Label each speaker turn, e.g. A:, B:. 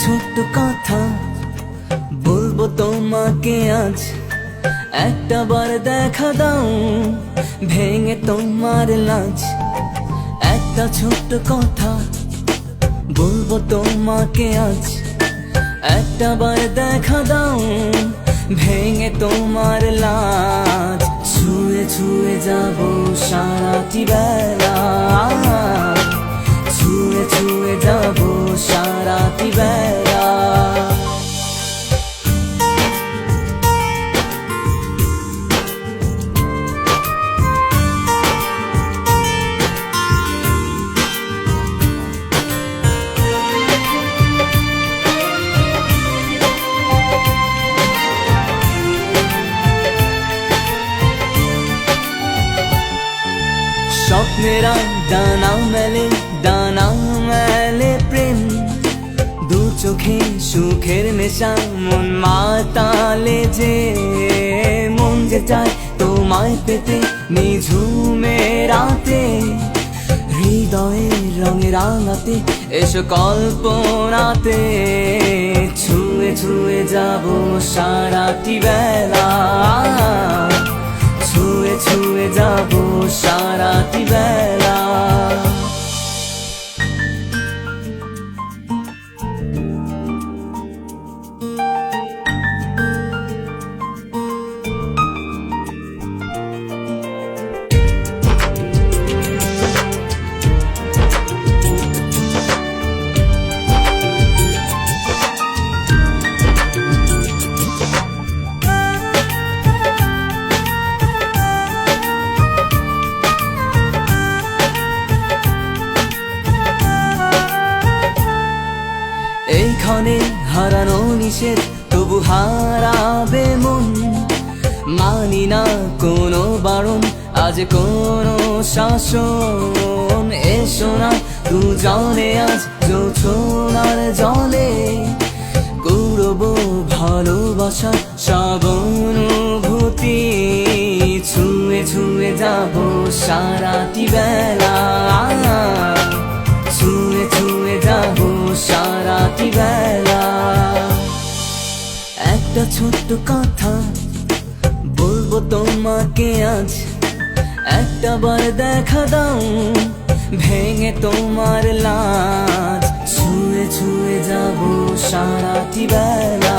A: ছোট্ট কথা বলবো তোমাকে আজ, একটা বার দেখা দাও ভেঙে তোমার লাজ। একটা ছোট্ট কথা বলবো তোমাকে আজ, একটা বার দেখা দাও ভেঙে তোমার লাজ। ছুঁয়ে ছুঁয়ে যাবো সারাটি বেলা, ছুঁয়ে ছুঁয়ে যাবো সারাটি বেলা। স্বপ্নেরা দানা মেলে, দানা মেলে প্রেম, দু চোখে সুখের নেশা মন মাতালে যে। মন যে চায় তোমায় পেতে নিঝুমে রাতে, হৃদয়ের রঙে রাঙাতে এসো কল্পনাতে। ছুঁয়ে ছুঁয়ে যাবো সারাটি বেলা, ছুঁয়ে ছুঁয়ে যাবো সারাটি বেলা। এইখানে হারানো নিষেধ, তবু হারাবে মন। মানি না কোনো বারণ, আজ কোনো শাসন। এসো না দুজনে আজ জোছনার জলে, কুড়বো ভালোবাসা সব অনুভূতি। ছুঁয়ে ছুঁয়ে যাবো সারাটি বেলা, ছুঁয়ে ছুঁয়ে যাবো সারাটি বেলা। একটা ছোট্ট কথা বলবো তোমাকে আজ, একটা বার দেখা দাও ভেঙে তোমার লাজ। ছুঁয়ে ছুঁয়ে যাবো সারাটি বেলা।